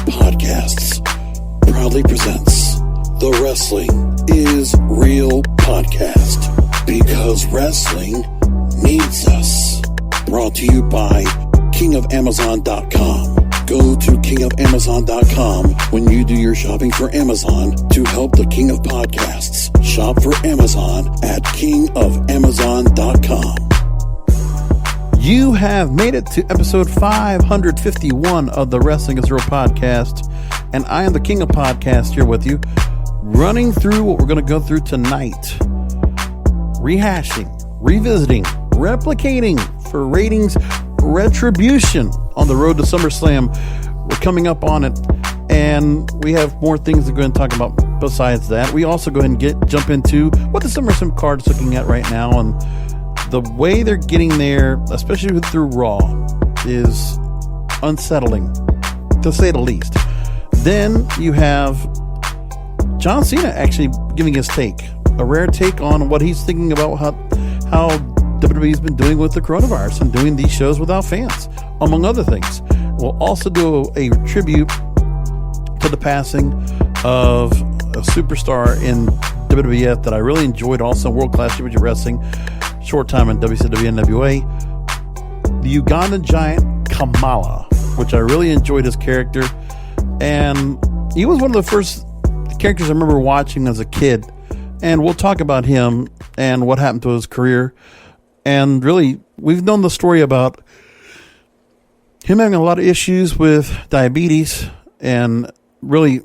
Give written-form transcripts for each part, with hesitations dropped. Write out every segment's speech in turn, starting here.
Podcasts proudly presents the Wrestling is Real podcast, because wrestling needs us. Brought to you by KingofAmazon.com. Go to KingofAmazon.com when you do your shopping for Amazon to help the King of Podcasts. Shop for Amazon at KingofAmazon.com. You have made it to episode 551 of the Wrestling is Real podcast, and I am the King of Podcasts here with you, running through what we're going to go through tonight. Rehashing, revisiting, replicating for Ratings Retribution on the road to SummerSlam. We're coming up on it, and we have more things to go and talk about besides that. We also go ahead and jump into what the SummerSlam card is looking at right now, and the way they're getting there, especially through Raw, is unsettling, to say the least. Then you have John Cena actually giving his take, a rare take on what he's thinking about how WWE's been doing with the coronavirus and doing these shows without fans, among other things. We'll also do a tribute to the passing of a superstar in WWF that I really enjoyed, also World Class Championship Wrestling, short time in WCW NWA, the Ugandan Giant Kamala, which I really enjoyed his character, and he was one of the first characters I remember watching as a kid, and we'll talk about him and what happened to his career. And really, we've known the story about him having a lot of issues with diabetes and really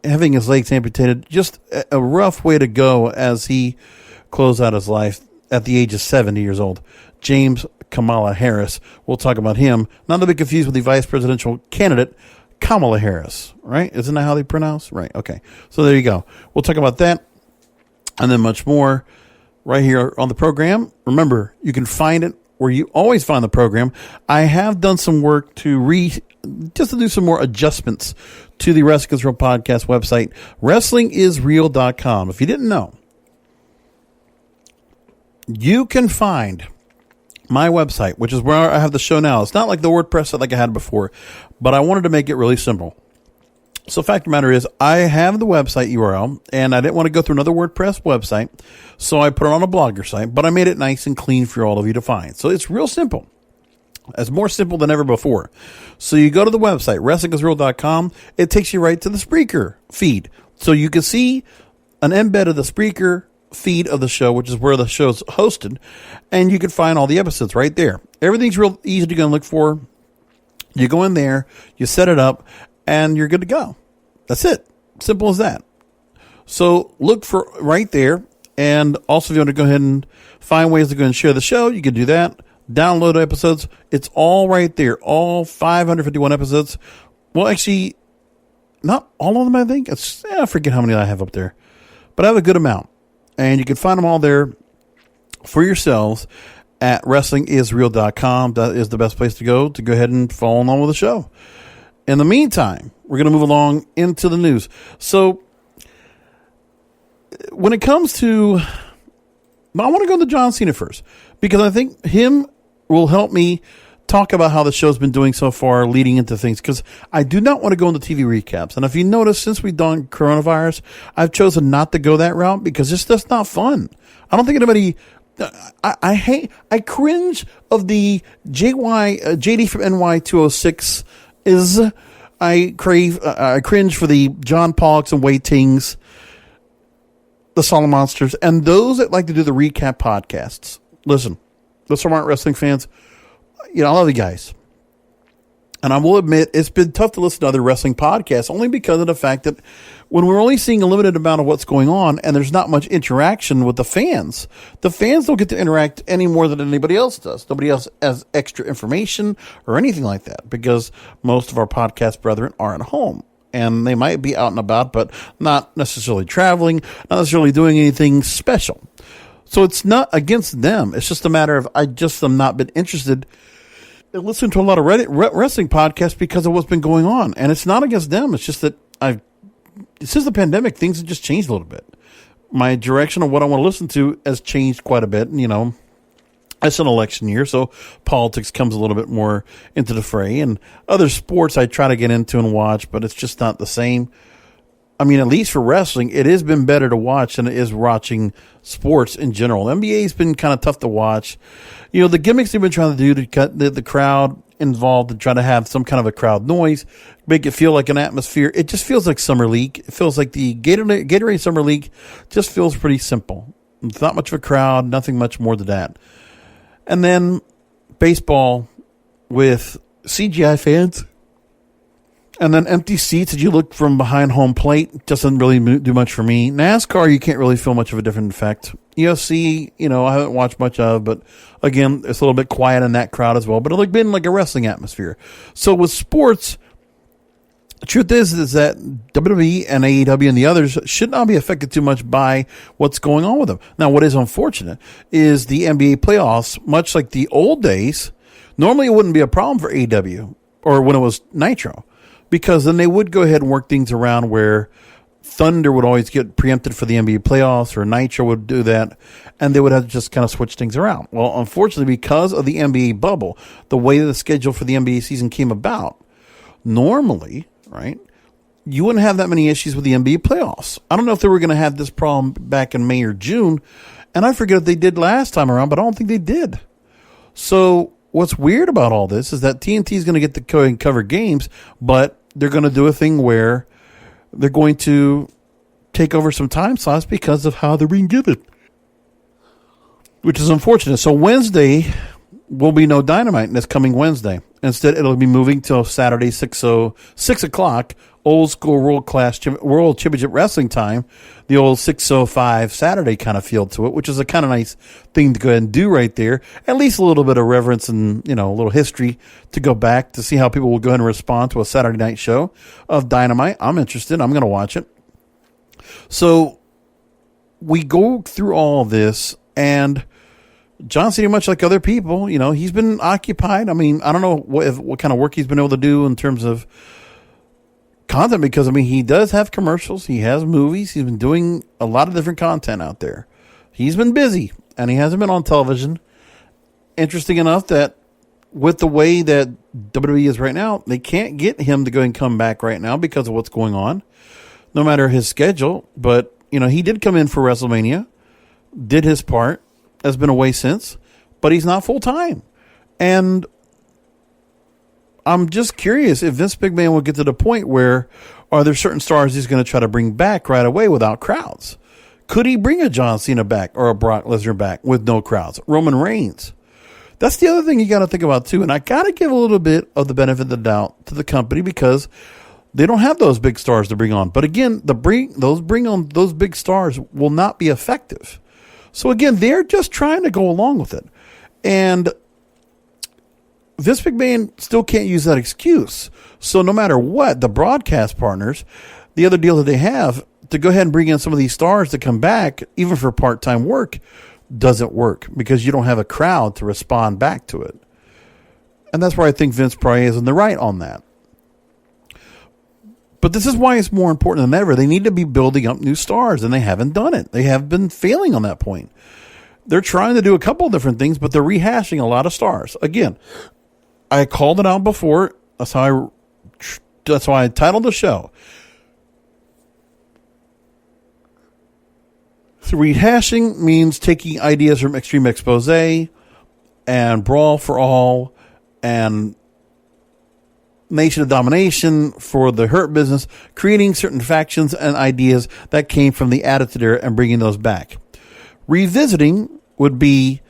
having his legs amputated. Just a rough way to go as he closed out his life at the age of 70 years old. James Kamala Harris. We'll talk about him. Not to be confused with the vice presidential candidate, Kamala Harris, right? Isn't that how they pronounce? Right. Okay. So there you go. We'll talk about that and then much more right here on the program. Remember, you can find it where you always find the program. I have done some work to do some more adjustments to the Wrestling is Real podcast website, wrestlingisreal.com. If you didn't know, you can find my website, which is where I have the show now. It's not like the WordPress site like I had before, but I wanted to make it really simple. So fact of the matter is, I have the website URL, and I didn't want to go through another WordPress website, so I put it on a blogger site, but I made it nice and clean for all of you to find. So it's real simple. It's more simple than ever before. So you go to the website, wrestlingisreal.com. It takes you right to the Spreaker feed. So you can see an embed of the Spreaker feed of the show, which is where the show's hosted, and you can find all the episodes right there. Everything's real easy to go and look for. You go in there, you set it up, and you're good to go. That's it. Simple as that. So look for right there. And also, if you want to go ahead and find ways to go and share the show, you can do that. Download episodes. It's all right there. All 551 episodes. Well, actually, not all of them, I think. I forget how many I have up there. But I have a good amount. And you can find them all there for yourselves at wrestlingisreal.com. That is the best place to go ahead and follow along with the show. In the meantime, we're going to move along into the news. So, when it comes to, I want to go to John Cena first, because I think him will help me talk about how the show's been doing so far leading into things, because I do not want to go into TV recaps. And if you notice, since we've done coronavirus, I've chosen not to go that route because it's just not fun. I don't think anybody, I cringe of the JD from NY 206 I cringe for the John Pollocks and Wai Tings, the Solid Monsters, and those that like to do the recap podcasts. Listen, those smart wrestling fans, I love you guys. And I will admit, it's been tough to listen to other wrestling podcasts only because of the fact that when we're only seeing a limited amount of what's going on and there's not much interaction with the fans don't get to interact any more than anybody else does. Nobody else has extra information or anything like that because most of our podcast brethren are at home. And they might be out and about, but not necessarily traveling, not necessarily doing anything special. So it's not against them. It's just a matter of I just have not been interested in listening to a lot of wrestling podcasts because of what's been going on. And it's not against them. It's just that since the pandemic, things have just changed a little bit. My direction of what I want to listen to has changed quite a bit. It's an election year, so politics comes a little bit more into the fray. And other sports I try to get into and watch, but it's just not the same. I mean, at least for wrestling, it has been better to watch than it is watching sports in general. NBA's been kind of tough to watch. You know, the gimmicks they've been trying to do to cut the crowd involved and try to have some kind of a crowd noise, make it feel like an atmosphere. It just feels like Summer League. It feels like the Gatorade Summer League just feels pretty simple. It's not much of a crowd, nothing much more than that. And then baseball with CGI fans and then empty seats as you look from behind home plate doesn't really do much for me. NASCAR, you can't really feel much of a different effect. UFC, you know, I haven't watched much of, but again, it's a little bit quiet in that crowd as well. But it's been like a wrestling atmosphere. So with sports, the truth is that WWE and AEW and the others should not be affected too much by what's going on with them. Now, what is unfortunate is the NBA playoffs, much like the old days, normally it wouldn't be a problem for AEW or when it was Nitro, because then they would go ahead and work things around where Thunder would always get preempted for the NBA playoffs or Nitro would do that, and they would have to just kind of switch things around. Well, unfortunately, because of the NBA bubble, the way the schedule for the NBA season came about, normally, right, you wouldn't have that many issues with the NBA playoffs. I don't know if they were going to have this problem back in May or June, and I forget if they did last time around, but I don't think they did. So what's weird about all this is that TNT is going to get to cover games, but they're going to do a thing where they're going to take over some time slots because of how they're being given, which is unfortunate. So Wednesday will be no Dynamite this coming Wednesday. Instead, it'll be moving till Saturday, 6 o'clock, old school World Championship Wrestling time, the old 6:05 Saturday kind of feel to it, which is a kind of nice thing to go ahead and do right there. At least a little bit of reverence and, you know, a little history to go back to see how people will go ahead and respond to a Saturday night show of Dynamite. I'm interested. I'm going to watch it. So we go through all of this, and John Cena, much like other people, you know, he's been occupied. I mean, I don't know what kind of work he's been able to do in terms of content, because, I mean, he does have commercials. He has movies. He's been doing a lot of different content out there. He's been busy, and he hasn't been on television. Interesting enough that with the way that WWE is right now, they can't get him to go and come back right now because of what's going on, no matter his schedule. But, you know, he did come in for WrestleMania, did his part, has been away since, but he's not full-time. And I'm just curious if Vince McMahon will get to the point where are there certain stars he's going to try to bring back right away without crowds? Could he bring a John Cena back or a Brock Lesnar back with no crowds? Roman Reigns. That's the other thing you got to think about too. And I got to give a little bit of the benefit of the doubt to the company because they don't have those big stars to bring on. But again, those big stars will not be effective. So again, they're just trying to go along with it. And Vince McMahon still can't use that excuse. So no matter what, the broadcast partners, the other deal that they have to go ahead and bring in some of these stars to come back, even for part-time work, doesn't work because you don't have a crowd to respond back to it. And that's where I think Vince probably is in the right on that. But this is why it's more important than ever. They need to be building up new stars, and they haven't done it. They have been failing on that point. They're trying to do a couple of different things, but they're rehashing a lot of stars. Again, I called it out before. That's why I titled the show. So rehashing means taking ideas from Extreme Expose and Brawl for All and Nation of Domination for the Hurt Business, creating certain factions and ideas that came from the Attitude Era and bringing those back. Revisiting would be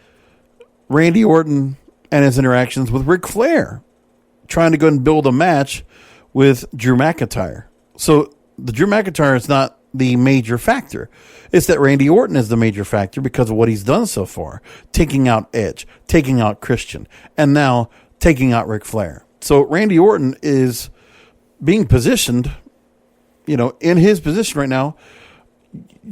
Randy Orton and his interactions with Ric Flair, trying to go and build a match with Drew McIntyre. So the Drew McIntyre is not the major factor. It's that Randy Orton is the major factor because of what he's done so far, taking out Edge, taking out Christian, and now taking out Ric Flair. So Randy Orton is being positioned, you know, in his position right now.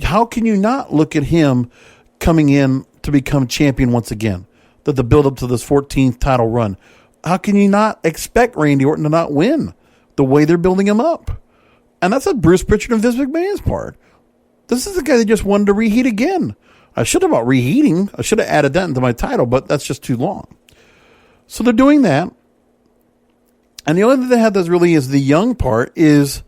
How can you not look at him coming in to become champion once again? That the build up to this 14th title run. How can you not expect Randy Orton to not win the way they're building him up? And that's a Bruce Pritchard and Vince McMahon's part. This is the guy that just wanted to reheat again. I should have about reheating. I should have added that into my title, but that's just too long. So they're doing that. And the only thing they have that really is the young part is,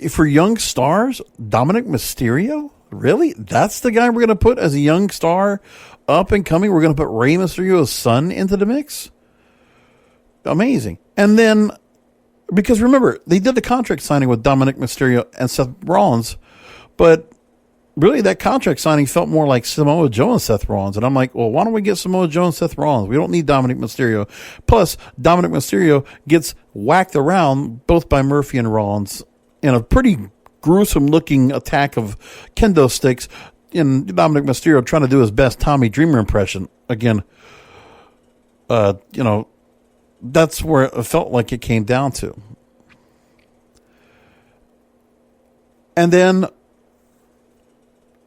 for young stars, Dominik Mysterio? Really? That's the guy we're going to put as a young star up and coming? We're going to put Rey Mysterio's son into the mix? Amazing. And then, because remember, they did the contract signing with Dominik Mysterio and Seth Rollins, but really that contract signing felt more like Samoa Joe and Seth Rollins. And I'm like, well, why don't we get Samoa Joe and Seth Rollins? We don't need Dominik Mysterio. Plus, Dominik Mysterio gets whacked around both by Murphy and Rollins in a pretty gruesome looking attack of kendo sticks, in Dominik Mysterio trying to do his best Tommy Dreamer impression. Again, that's where it felt like it came down to. And then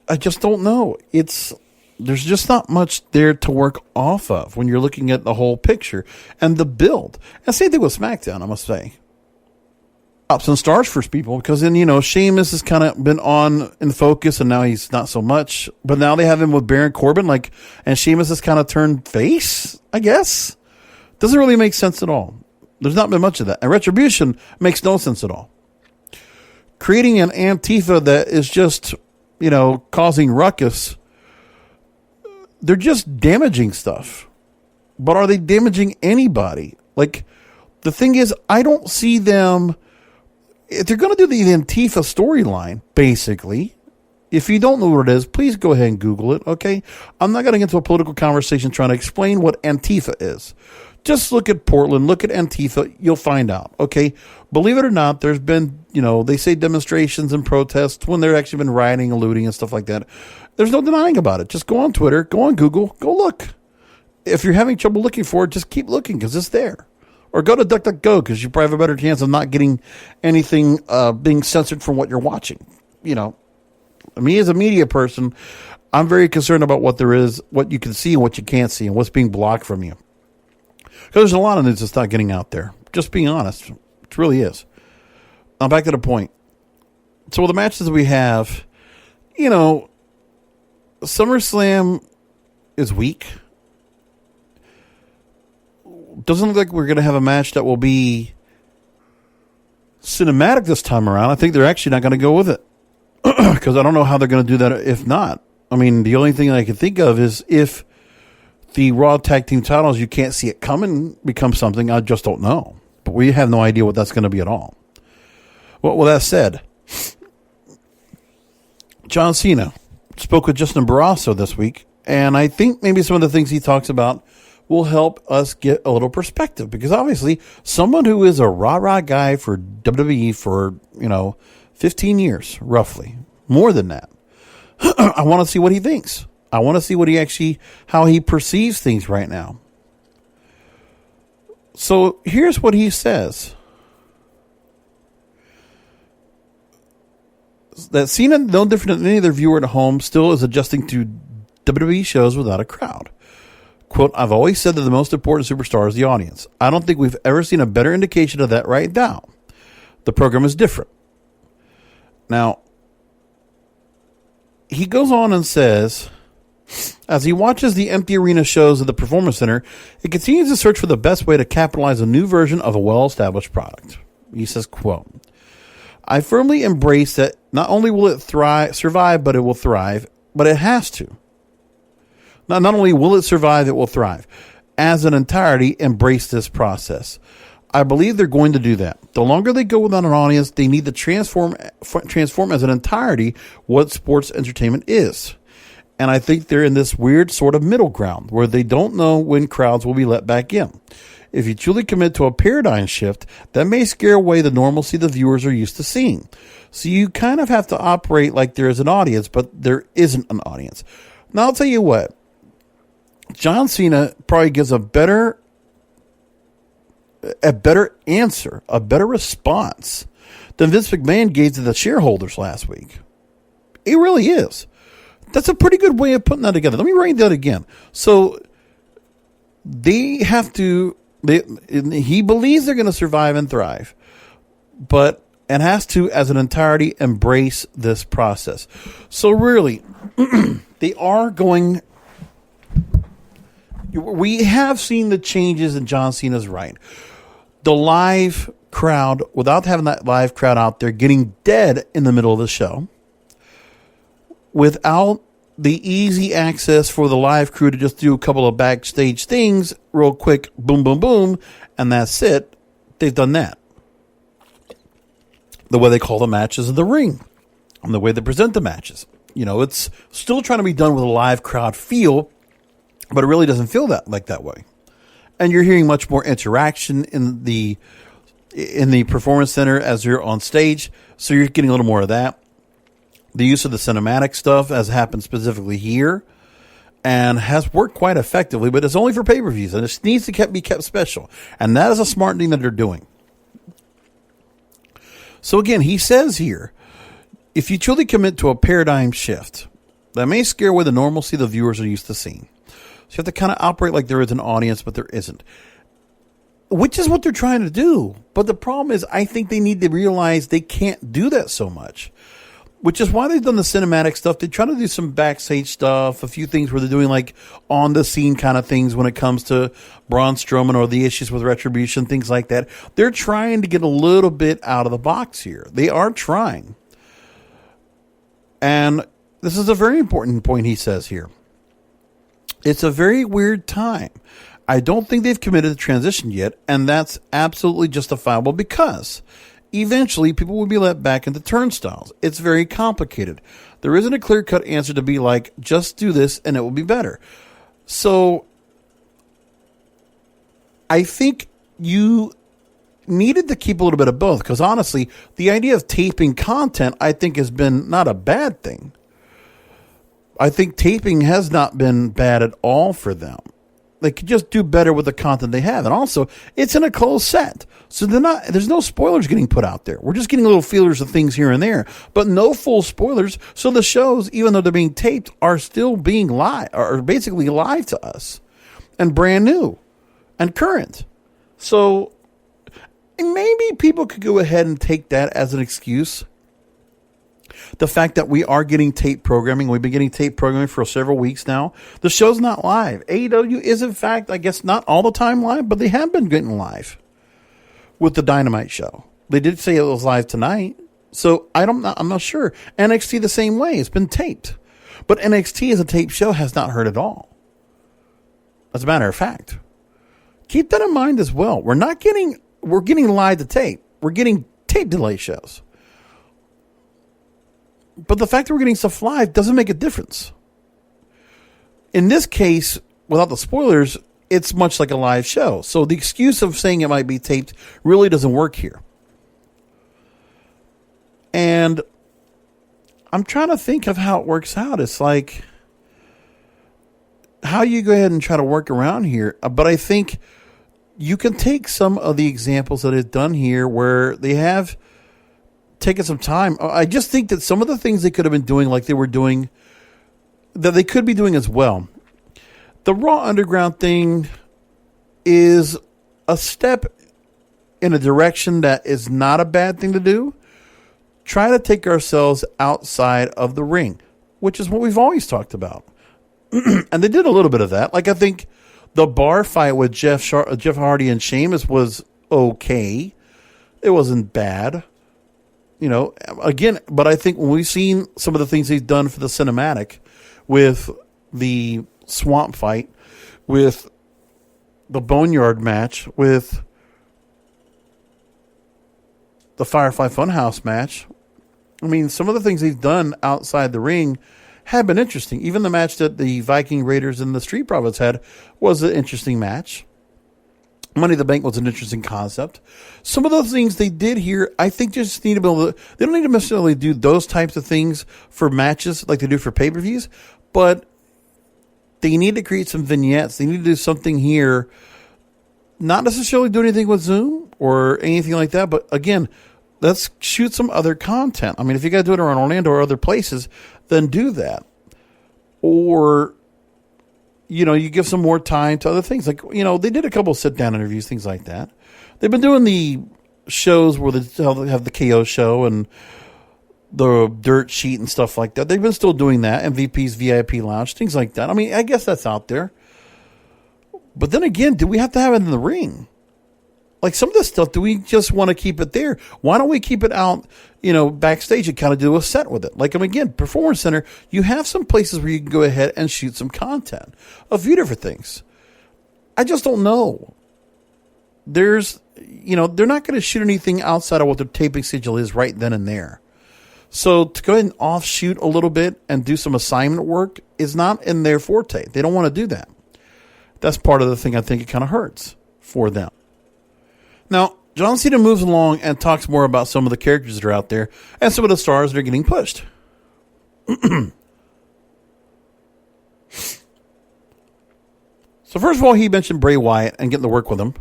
I just don't know. There's just not much there to work off of when you're looking at the whole picture and the build. And same thing with SmackDown, I must say. Pops and stars for people, because then, Sheamus has kind of been on in focus and now he's not so much. But now they have him with Baron Corbin, and Sheamus has kind of turned face, I guess. Doesn't really make sense at all. There's not been much of that. And Retribution makes no sense at all. Creating an Antifa that is just, causing ruckus. They're just damaging stuff. But are they damaging anybody? The thing is, I don't see them. If they're going to do the Antifa storyline, basically, if you don't know what it is, please go ahead and Google it, okay? I'm not going to get into a political conversation trying to explain what Antifa is. Just look at Portland, look at Antifa, you'll find out, okay? Believe it or not, there's been, they say demonstrations and protests when there's actually been rioting and looting and stuff like that. There's no denying about it. Just go on Twitter, go on Google, go look. If you're having trouble looking for it, just keep looking because it's there. Or go to DuckDuckGo because you probably have a better chance of not getting anything being censored from what you're watching. Me as a media person, I'm very concerned about what there is, what you can see and what you can't see, and what's being blocked from you. Because there's a lot of news that's not getting out there. Just being honest. It really is. Now back to the point. So with the matches we have, SummerSlam is weak. Doesn't look like we're going to have a match that will be cinematic this time around. I think they're actually not going to go with it. Because I don't know how they're going to do that if not. I mean, the only thing I can think of is if the Raw Tag Team titles, you can't see it coming, become something. I just don't know. But we have no idea what that's going to be at all. Well, with that said, John Cena spoke with Justin Barrasso this week. And I think maybe some of the things he talks about will help us get a little perspective. Because obviously, someone who is a rah-rah guy for WWE for, 15 years, roughly. More than that. I want to see what he thinks. I want to see how he perceives things right now. So here's what he says. That Cena, no different than any other viewer at home, still is adjusting to WWE shows without a crowd. Quote, I've always said that the most important superstar is the audience. I don't think we've ever seen a better indication of that right now. The program is different. Now, he goes on and says, as he watches the empty arena shows at the Performance Center, he continues to search for the best way to capitalize a new version of a well-established product. He says, quote, I firmly embrace that not only will it survive, but it will thrive, but it has to. Not only will it survive, it will thrive. As an entirety, embrace this process. I believe they're going to do that. The longer they go without an audience, they need to transform as an entirety what sports entertainment is. And I think they're in this weird sort of middle ground where they don't know when crowds will be let back in. If you truly commit to a paradigm shift, that may scare away the normalcy the viewers are used to seeing. So you kind of have to operate like there is an audience, but there isn't an audience. Now, I'll tell you what. John Cena probably gives a better answer, a better response than Vince McMahon gave to the shareholders last week. It really is. That's a pretty good way of putting that together. Let me write that again. So they have to, he believes they're going to survive and thrive, but and has to, as an entirety, embrace this process. So really, they are going... We have seen the changes in John Cena's right. The live crowd, without having that live crowd out there, getting dead in the middle of the show, without the easy access for the live crew to just do a couple of backstage things real quick, boom, boom, boom, and that's it. They've done that. The way they call the matches in the ring, and the way they present the matches. You know, it's still trying to be done with a live crowd feel, but it really doesn't feel that way. And you're hearing much more interaction in the performance center as you're on stage, so you're getting a little more of that. The use of the cinematic stuff has happened specifically here and has worked quite effectively, but it's only for pay-per-views, and it needs to be kept special. And that is a smart thing that they're doing. So again, he says here, if you truly commit to a paradigm shift, that may scare away the normalcy the viewers are used to seeing. So you have to kind of operate like there is an audience, but there isn't. Which is what they're trying to do. But the problem is, I think they need to realize they can't do that so much. Which is why they've done the cinematic stuff. They try to do some backstage stuff, a few things where they're doing like on-the-scene kind of things when it comes to Braun Strowman or the issues with Retribution, things like that. They're trying to get a little bit out of the box here. They are trying. And this is a very important point he says here. It's a very weird time. I don't think they've committed the transition yet, and that's absolutely justifiable because eventually people will be let back into turnstiles. It's very complicated. There isn't a clear-cut answer to be like, just do this and it will be better. So I think you needed to keep a little bit of both because honestly, the idea of taping content I think has been not a bad thing. I think taping has not been bad at all for them. They could just do better with the content they have. And also, it's in a closed set. So there's no spoilers getting put out there. We're just getting little feelers of things here and there, but no full spoilers. So the shows, even though they're being taped, are still being live, or basically live to us and brand new and current. So maybe people could go ahead and take that as an excuse. The fact that we are getting tape programming, we've been getting tape programming for several weeks now. The show's not live. AEW is, in fact, I guess not all the time live, but they have been getting live with the Dynamite show. They did say it was live tonight, so I'm not sure. NXT the same way. It's been taped. But NXT as a tape show has not heard at all. As a matter of fact. Keep that in mind as well. We're getting live to tape. We're getting tape delay shows. But the fact that we're getting stuff live doesn't make a difference. In this case, without the spoilers, it's much like a live show. So the excuse of saying it might be taped really doesn't work here. And I'm trying to think of how it works out. It's like how you go ahead and try to work around here. But I think you can take some of the examples that it's done here where they have taken some time. I just think that some of the things they could have been doing like they were doing, that they could be doing as well. The Raw Underground thing is a step in a direction that is not a bad thing to do. Try to take ourselves outside of the ring, which is what we've always talked about. And they did a little bit of that. Like I think the bar fight with Jeff Hardy and Sheamus was okay. It wasn't bad. You know, again, but I think when we've seen some of the things he's done for the cinematic with the swamp fight, with the Boneyard match, with the Firefly Funhouse match, I mean, some of the things he's done outside the ring have been interesting. Even the match that the Viking Raiders and the Street Profits had was an interesting match. Money in the Bank was an interesting concept. Some of those things they did here, I think just need to be able to, they don't need to necessarily do those types of things for matches like they do for pay-per-views, but they need to create some vignettes. They need to do something here, not necessarily do anything with Zoom or anything like that, but again, let's shoot some other content. I mean, if you got to do it around Orlando or other places, then do that. Or, you know, you give some more time to other things. Like, you know, they did a couple of sit-down interviews, things like that. They've been doing the shows where they have the KO show and the dirt sheet and stuff like that. They've been still doing that. MVP's VIP Lounge, things like that. I mean, I guess that's out there. But then again, do we have to have it in the ring? Like some of this stuff, do we just want to keep it there? Why don't we keep it out, backstage and kind of do a set with it? Like, again, Performance Center, you have some places where you can go ahead and shoot some content. A few different things. I just don't know. They're not going to shoot anything outside of what the taping schedule is right then and there. So to go ahead and offshoot a little bit and do some assignment work is not in their forte. They don't want to do that. That's part of the thing I think it kind of hurts for them. Now, John Cena moves along and talks more about some of the characters that are out there and some of the stars that are getting pushed. So first of all, he mentioned Bray Wyatt and getting to work with him.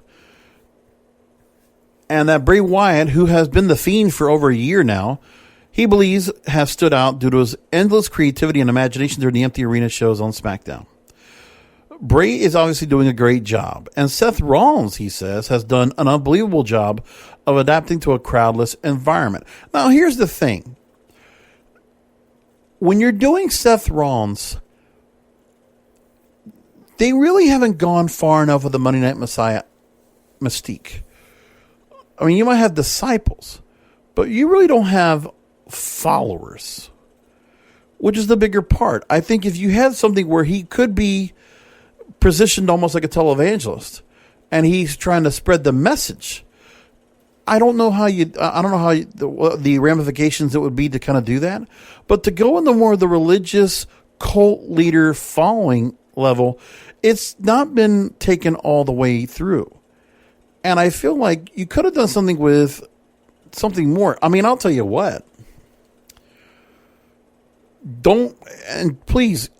And that Bray Wyatt, who has been the Fiend for over a year now, he believes has stood out due to his endless creativity and imagination during the empty arena shows on SmackDown. Bray is obviously doing a great job. And Seth Rollins, he says, has done an unbelievable job of adapting to a crowdless environment. Now, here's the thing. When you're doing Seth Rollins, they really haven't gone far enough with the Monday Night Messiah mystique. I mean, you might have disciples, but you really don't have followers, which is the bigger part. I think if you had something where he could be positioned almost like a televangelist and he's trying to spread the message, I don't know how the ramifications it would be to kind of do that, but to go into more of the religious cult leader following level, it's not been taken all the way through. And I feel like you could have done something with something more. I mean, I'll tell you what. And please,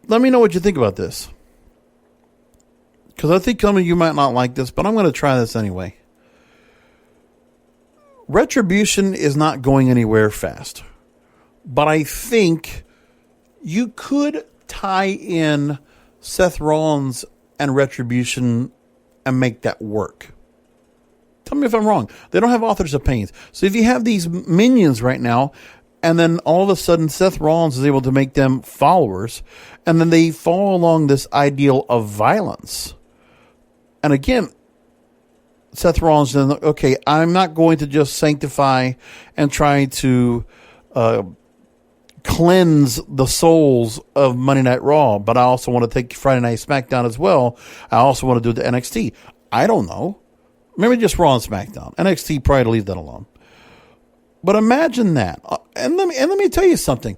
let me know what you think about this. Because I think some of you might not like this, but I'm going to try this anyway. Retribution is not going anywhere fast. But I think you could tie in Seth Rollins and Retribution and make that work. Tell me if I'm wrong. They don't have authors' opinions. So if you have these minions right now, and then all of a sudden Seth Rollins is able to make them followers, and then they follow along this ideal of violence. And again, Seth Rollins, okay, I'm not going to just sanctify and try to cleanse the souls of Monday Night Raw, but I also want to take Friday Night SmackDown as well. I also want to do the NXT. I don't know. Maybe just Raw and SmackDown. NXT, probably leave that alone. But imagine that. And let me tell you something.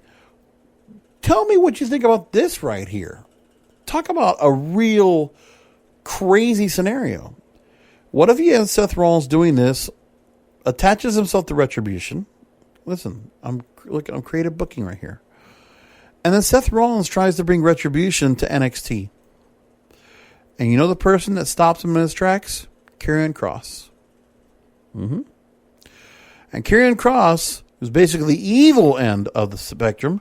Tell me what you think about this right here. Talk about a real crazy scenario. What if you had Seth Rollins doing this, attaches himself to Retribution? Listen, I'm creative booking right here. And then Seth Rollins tries to bring Retribution to NXT. And you know the person that stops him in his tracks? Karrion Kross. And Karrion Kross is basically the evil end of the spectrum,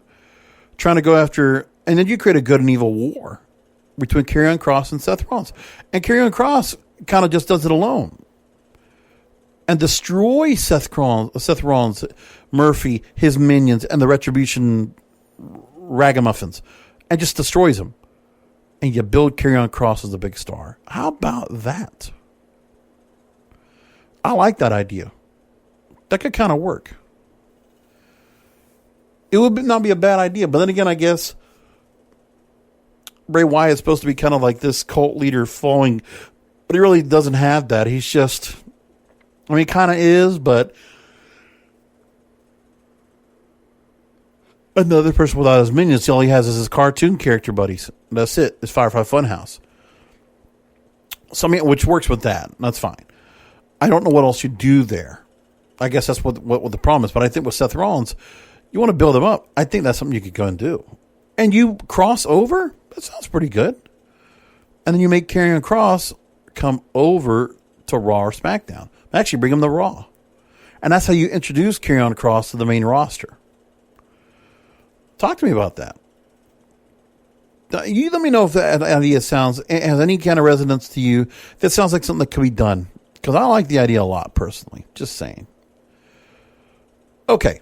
trying to go after, and then you create a good and evil war between Karrion Kross and Seth Rollins. And Karrion Kross kind of just does it alone and destroys Seth Rollins, Murphy, his minions, and the Retribution ragamuffins, and just destroys them. And you build Karrion Kross as a big star. How about that? I like that idea. That could kind of work. It would not be a bad idea, but then again, I guess Bray Wyatt is supposed to be kind of like this cult leader following, but he really doesn't have that. He's just, I mean, he kind of is, but another person without his minions, all he has is his cartoon character buddies. That's it. It's Firefly Funhouse. So, I mean, which works with that. That's fine. I don't know what else you do there. I guess that's what the problem is. But I think with Seth Rollins, you want to build him up. I think that's something you could go and do. And you cross over? That sounds pretty good. And then you make Karrion Kross come over to Raw or SmackDown. Actually, bring him to Raw. And that's how you introduce Karrion Kross to the main roster. Talk to me about that. You let me know if that idea has any kind of resonance to you. That sounds like something that could be done. Because I like the idea a lot, personally. Just saying. Okay.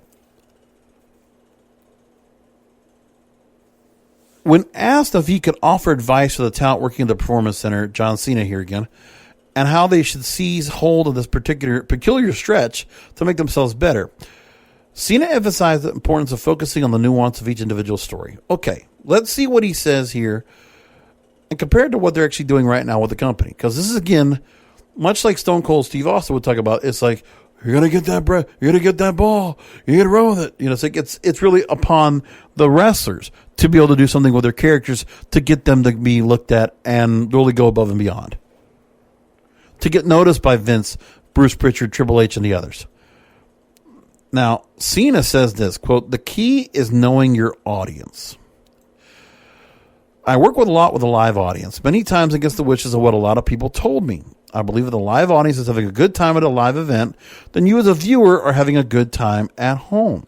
When asked if he could offer advice to the talent working at the Performance Center, John Cena here again, and how they should seize hold of this peculiar stretch to make themselves better, Cena emphasized the importance of focusing on the nuance of each individual story. Okay, let's see what he says here and compared to what they're actually doing right now with the company. Because this is, again, much like Stone Cold Steve Austin would talk about, it's like, you're going to get that breath, you're going to get that ball, you're going to run with it. You know, it's really upon the wrestlers to be able to do something with their characters to get them to be looked at and really go above and beyond. To get noticed by Vince, Bruce Pritchard, Triple H, and the others. Now, Cena says this, quote, "The key is knowing your audience. I work with a lot with a live audience, many times against the wishes of what a lot of people told me. I believe if the live audience is having a good time at a live event, then you as a viewer are having a good time at home.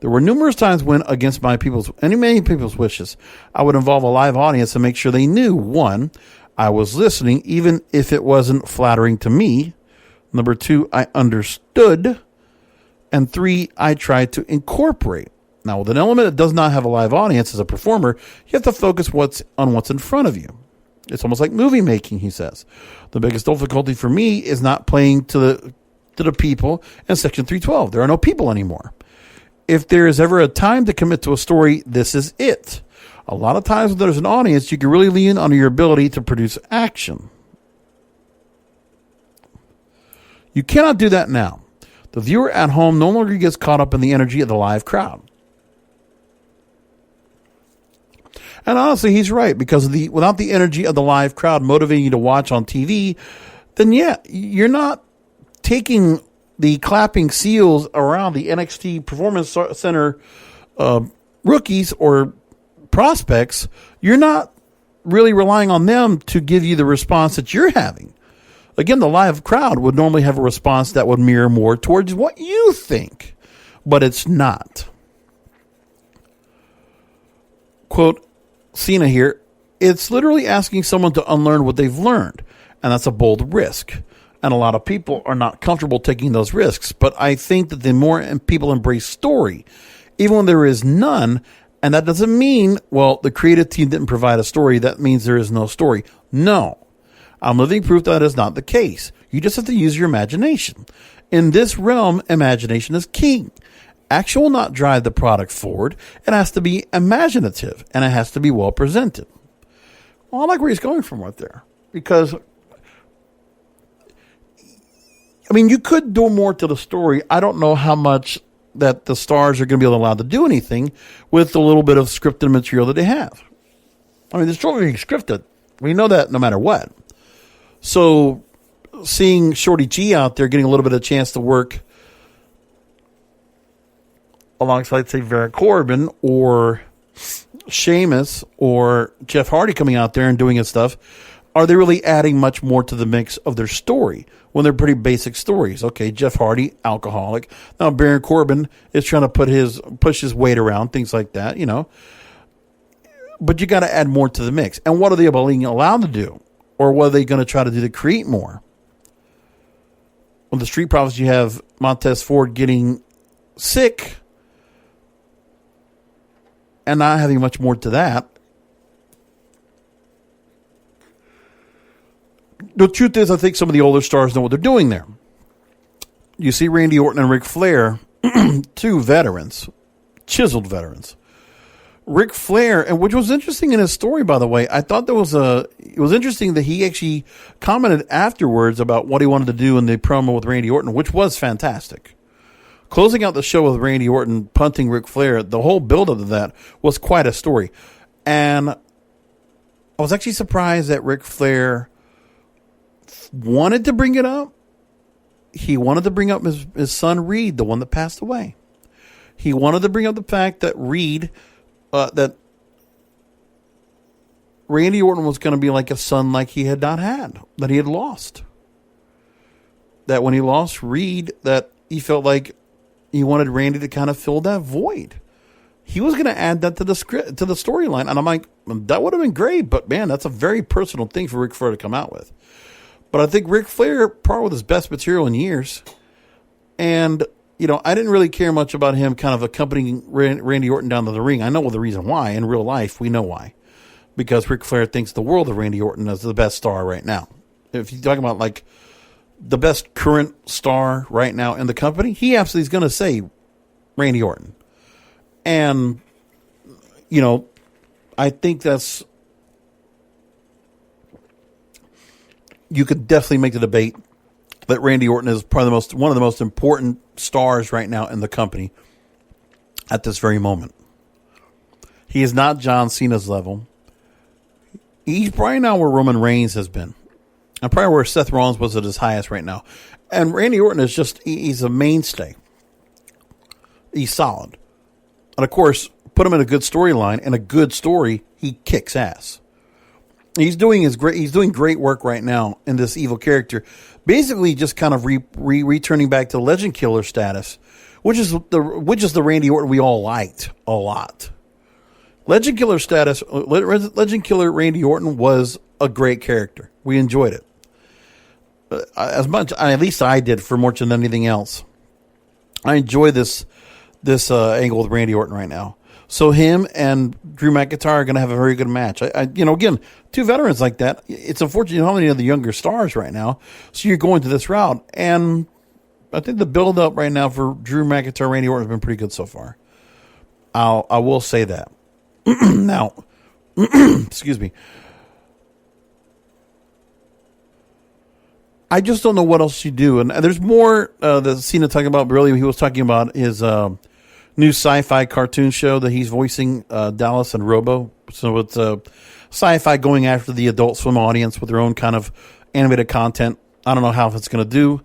There were numerous times when, against many people's wishes, I would involve a live audience to make sure they knew, one, I was listening, even if it wasn't flattering to me. Number two, I understood. And three, I tried to incorporate. Now, with an element that does not have a live audience as a performer, you have to focus on what's in front of you. It's almost like movie making," he says. "The biggest difficulty for me is not playing to the people in Section 312. There are no people anymore. If there is ever a time to commit to a story, this is it. A lot of times when there's an audience, you can really lean on your ability to produce action. You cannot do that now. The viewer at home no longer gets caught up in the energy of the live crowd." And honestly, he's right, because without the energy of the live crowd motivating you to watch on TV, then yeah, you're not taking the clapping seals around the NXT Performance Center rookies or prospects. You're not really relying on them to give you the response that you're having. Again, the live crowd would normally have a response that would mirror more towards what you think, but it's not. Quote, Cena here, "It's literally asking someone to unlearn what they've learned, and that's a bold risk. And a lot of people are not comfortable taking those risks. But I think that the more people embrace story, even when there is none, and that doesn't mean, well, the creative team didn't provide a story, that means there is no story. No. I'm living proof that is not the case. You just have to use your imagination. In this realm, imagination is king. Action will not drive the product forward. It has to be imaginative, and it has to be well presented." Well, I like where he's going from right there. Because, I mean, you could do more to the story. I don't know how much that the stars are going to be allowed to do anything with the little bit of scripted material that they have. I mean, the story being scripted. We know that no matter what. So, seeing Shorty G out there getting a little bit of chance to work alongside, say, Baron Corbin or Sheamus or Jeff Hardy coming out there and doing his stuff, are they really adding much more to the mix of their story when they're pretty basic stories? Okay, Jeff Hardy, alcoholic. Now Baron Corbin is trying to push his weight around, things like that, you know. But you got to add more to the mix. And what are they being allowed to do? Or what are they going to try to do to create more? On the Street Profits, you have Montez Ford getting sick and not having much more to that. The truth is, I think some of the older stars know what they're doing there. You see Randy Orton and Ric Flair, two veterans, chiseled veterans. Ric Flair, and which was interesting in his story, by the way. I thought it was interesting that he actually commented afterwards about what he wanted to do in the promo with Randy Orton, which was fantastic. Closing out the show with Randy Orton punting Ric Flair, the whole build-up of that was quite a story. And I was actually surprised that Ric Flair wanted to bring it up. He wanted to bring up his son Reed, the one that passed away. He wanted to bring up the fact that that Randy Orton was going to be like a son like he had not had, that he had lost. That when he lost Reed, that he felt like he wanted Randy to kind of fill that void. He was going to add that to the script, to the storyline. And I'm like, that would have been great, but man, that's a very personal thing for Ric Flair to come out with. But I think Ric Flair part with his best material in years. And, I didn't really care much about him kind of accompanying Randy Orton down to the ring. I know the reason why. In real life, we know why. Because Ric Flair thinks the world of Randy Orton as the best star right now. If you're talking about, like, the best current star right now in the company, he absolutely is going to say Randy Orton. And, I think you could definitely make the debate that Randy Orton is probably one of the most important stars right now in the company at this very moment. He is not John Cena's level. He's probably now where Roman Reigns has been. And probably where Seth Rollins was at his highest right now. And Randy Orton is he's a mainstay. He's solid. And of course, put him in a good storyline and a good story, he kicks ass. He's doing great work right now in this evil character. Basically, just kind of returning back to Legend Killer status, which is the Randy Orton we all liked a lot. Legend Killer status, Legend Killer Randy Orton was a great character. We enjoyed it as much. At least I did, for more than anything else. I enjoy this angle with Randy Orton right now. So him and Drew McIntyre are going to have a very good match. Again, two veterans like that. It's unfortunate how many of the younger stars right now. So you're going to this route, and I think the build up right now for Drew McIntyre, Randy Orton has been pretty good so far. I will say that. Now, excuse me. I just don't know what else you do, and there's more that Cena talking about. Really, he was talking about his new sci-fi cartoon show that he's voicing, Dallas and Robo. So it's sci-fi going after the Adult Swim audience with their own kind of animated content. I don't know how it's going to do.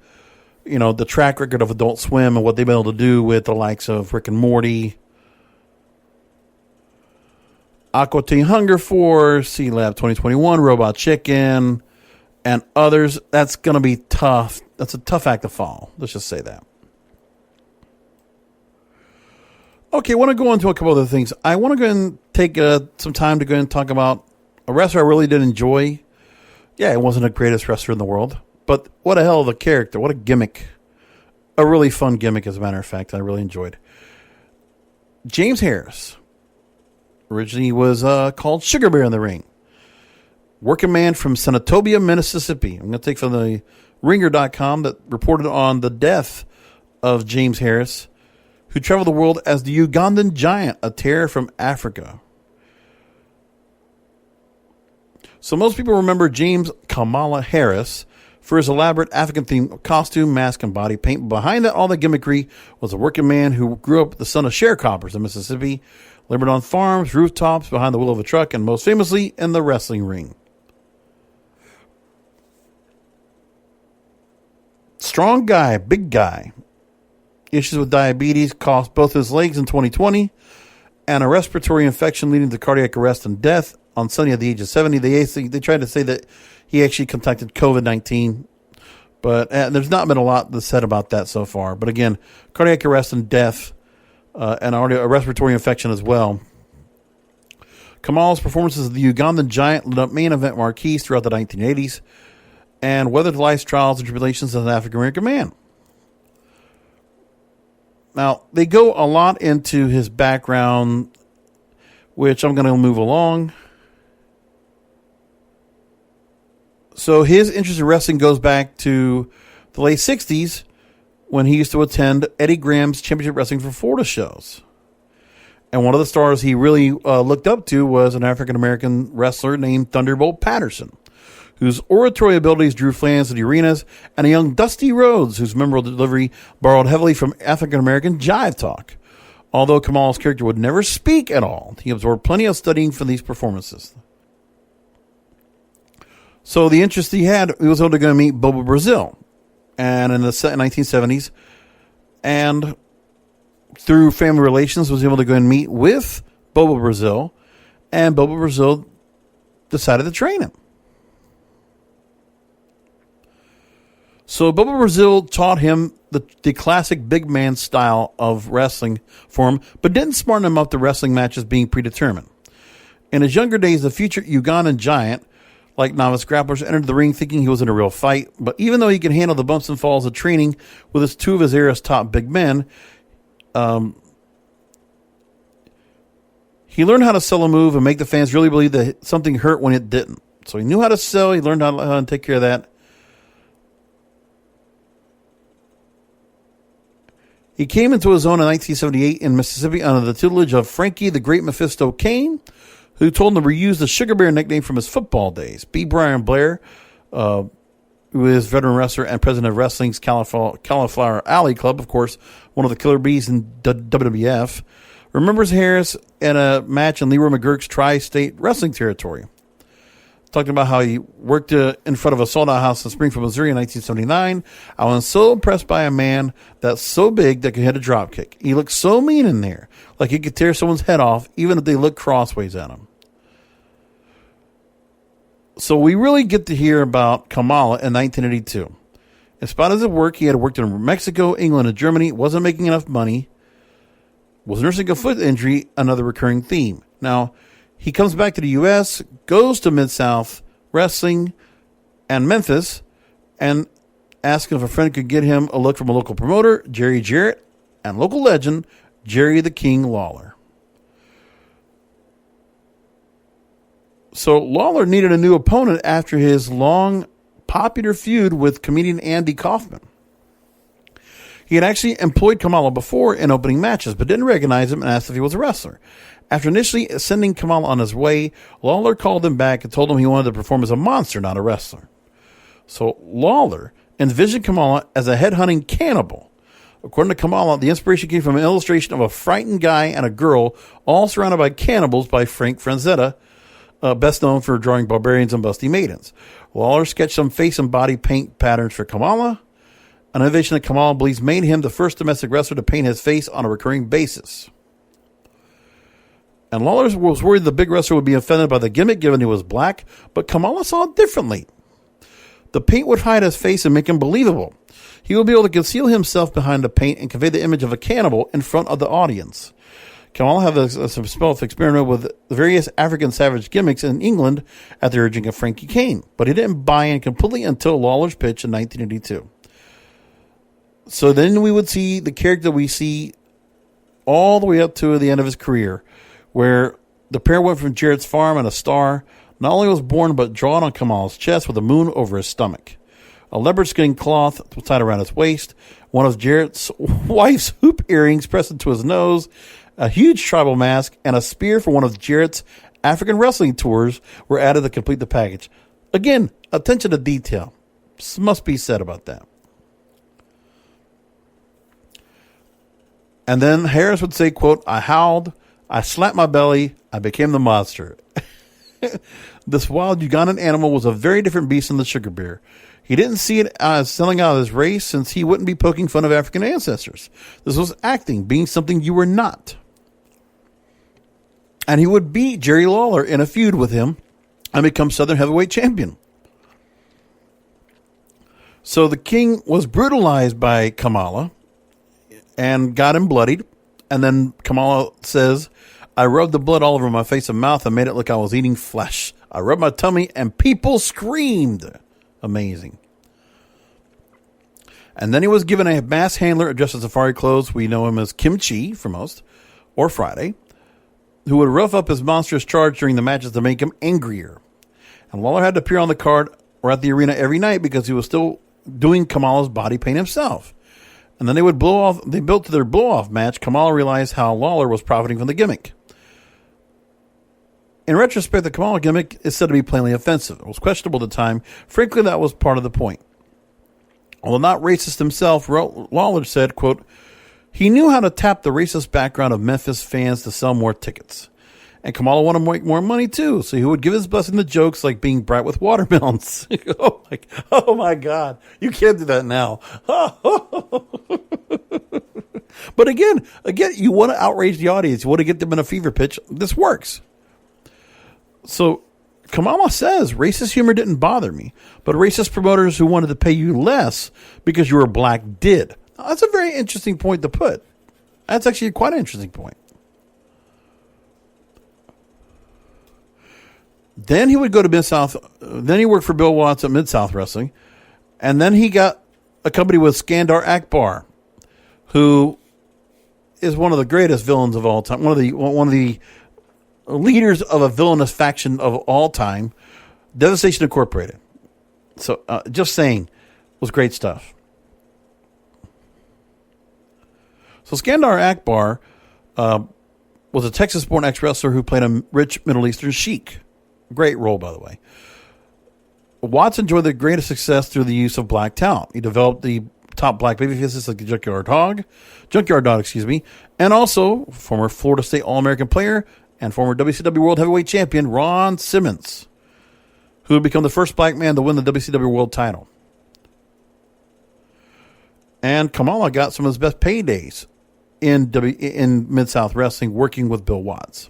The track record of Adult Swim and what they've been able to do with the likes of Rick and Morty, Aqua Teen Hunger Force, C-Lab 2021, Robot Chicken, and others. That's going to be tough. That's a tough act to follow. Let's just say that. Okay, I want to go into a couple other things. I want to go and take some time to go and talk about a wrestler I really did enjoy. Yeah, he wasn't the greatest wrestler in the world, but what a hell of a character. What a gimmick. A really fun gimmick, as a matter of fact. I really enjoyed. James Harris. Originally he was called Sugar Bear in the ring. Working man from Senatobia, Mississippi. I'm going to take from the Ringer.com that reported on the death of James Harris, who traveled the world as the Ugandan Giant, a terror from Africa. So most people remember James Kamala Harris for his elaborate African-themed costume, mask, and body paint. Behind that, all the gimmickry was a working man who grew up the son of sharecroppers in Mississippi, labored on farms, rooftops, behind the wheel of a truck, and most famously in the wrestling ring. Strong guy, big guy. Issues with diabetes cost both his legs in 2020, and a respiratory infection leading to cardiac arrest and death on Sunday at the age of 70. They tried to say that he actually contracted COVID-19, but there's not been a lot that's said about that so far. But again, cardiac arrest and death, and already a respiratory infection as well. Kamala's performances of the Ugandan Giant lit up main event marquees throughout the 1980s and weathered life's trials and tribulations as an African-American man. Now, they go a lot into his background, which I'm going to move along. So his interest in wrestling goes back to the late 60s when he used to attend Eddie Graham's Championship Wrestling for Florida shows. And one of the stars he really looked up to was an African-American wrestler named Thunderbolt Patterson, whose oratory abilities drew fans to the arenas, and a young Dusty Rhodes, whose memorable delivery borrowed heavily from African-American jive talk. Although Kamala's character would never speak at all, he absorbed plenty of studying from these performances. So the interest he had, he was able to go meet Bobo Brazil, and in the 1970s, and through family relations was able to go and meet with Bobo Brazil, and Bobo Brazil decided to train him. So Bobo Brazil taught him the classic big man style of wrestling for him, but didn't smarten him up to wrestling matches being predetermined. In his younger days, the future Ugandan Giant like novice grapplers, entered the ring thinking he was in a real fight. But even though he can handle the bumps and falls of training with two of his era's top big men, he learned how to sell a move and make the fans really believe that something hurt when it didn't. So he knew how to sell. He learned how to take care of that. He came into his own in 1978 in Mississippi under the tutelage of Frankie the Great Mephisto Kane, who told him to reuse the Sugar Bear nickname from his football days. B. Brian Blair, who is veteran wrestler and president of wrestling's Cauliflower Alley Club, of course, one of the killer bees in WWF, remembers Harris in a match in Leroy McGurk's tri-state wrestling territory. Talking about how he worked in front of a sold-out house in Springfield, Missouri in 1979. I was so impressed by a man that's so big that could hit a dropkick. He looked so mean in there, like he could tear someone's head off, even if they looked crossways at him. So we really get to hear about Kamala in 1982. In spite of his work, he had worked in Mexico, England, and Germany, wasn't making enough money, was nursing a foot injury, another recurring theme. Now, he comes back to the U.S., goes to Mid-South Wrestling and Memphis, and asking if a friend could get him a look from a local promoter, Jerry Jarrett, and local legend, Jerry the King Lawler. So Lawler needed a new opponent after his long, popular feud with comedian Andy Kaufman. He had actually employed Kamala before in opening matches, but didn't recognize him and asked if he was a wrestler. After initially sending Kamala on his way, Lawler called him back and told him he wanted to perform as a monster, not a wrestler. So Lawler envisioned Kamala as a headhunting cannibal. According to Kamala, the inspiration came from an illustration of a frightened guy and a girl, all surrounded by cannibals by Frank Franzetta, best known for drawing barbarians and busty maidens. Lawler sketched some face and body paint patterns for Kamala, an innovation that Kamala believes made him the first domestic wrestler to paint his face on a recurring basis. And Lawler was worried the big wrestler would be offended by the gimmick given he was black, but Kamala saw it differently. The paint would hide his face and make him believable. He would be able to conceal himself behind the paint and convey the image of a cannibal in front of the audience. Kamala had a spell of experiment with various African savage gimmicks in England at the urging of Frankie Kane, but he didn't buy in completely until Lawler's pitch in 1982. So then we would see the character we see all the way up to the end of his career, where the pair went from Jarrett's farm and a star not only was born but drawn on Kamala's chest with a moon over his stomach. A leopard skin cloth was tied around his waist, one of Jarrett's wife's hoop earrings pressed into his nose, a huge tribal mask, and a spear for one of Jarrett's African wrestling tours were added to complete the package. Again, attention to detail. Must be said about that. And then Harris would say, quote, "I howled, I slapped my belly, I became the monster." This wild Ugandan animal was a very different beast than the Sugar Bear. He didn't see it as selling out his race, since he wouldn't be poking fun of African ancestors. This was acting, being something you were not. And he would beat Jerry Lawler in a feud with him and become Southern Heavyweight Champion. So the King was brutalized by Kamala and got him bloodied. And then Kamala says, "I rubbed the blood all over my face and mouth and made it look like I was eating flesh. I rubbed my tummy and people screamed." Amazing. And then he was given a mass handler dressed in safari clothes. We know him as Kimchi for most, or Friday, who would rough up his monstrous charge during the matches to make him angrier. And Lawler had to appear on the card or at the arena every night because he was still doing Kamala's body paint himself. And then they would blow off. They built to their blow-off match. Kamala realized how Lawler was profiting from the gimmick. In retrospect, the Kamala gimmick is said to be plainly offensive. It was questionable at the time. Frankly, that was part of the point. Although not racist himself, Lawler said, quote, "He knew how to tap the racist background of Memphis fans to sell more tickets. And Kamala wanted to make more money too, so he would give his blessing to jokes like being bright with watermelons." Oh my God. You can't do that now. But again, you want to outrage the audience. You want to get them in a fever pitch. This works. So Kamala says, "Racist humor didn't bother me, but racist promoters who wanted to pay you less because you were black did." Now, that's a very interesting point to put. That's actually quite an interesting point. Then he would go to Mid-South. Then he worked for Bill Watts at Mid-South Wrestling. And then he got a company with Skandar Akbar, who is one of the greatest villains of all time. One of the leaders of a villainous faction of all time, Devastation Incorporated. So just saying, was great stuff. So Skandar Akbar was a Texas-born ex-wrestler who played a rich Middle Eastern sheik. Great role, by the way. Watts enjoyed the greatest success through the use of black talent. He developed the top black babyfaces like the Junkyard Dog, and also former Florida State All-American player and former WCW World Heavyweight Champion Ron Simmons, who would become the first black man to win the WCW World title. And Kamala got some of his best paydays in Mid-South Wrestling working with Bill Watts.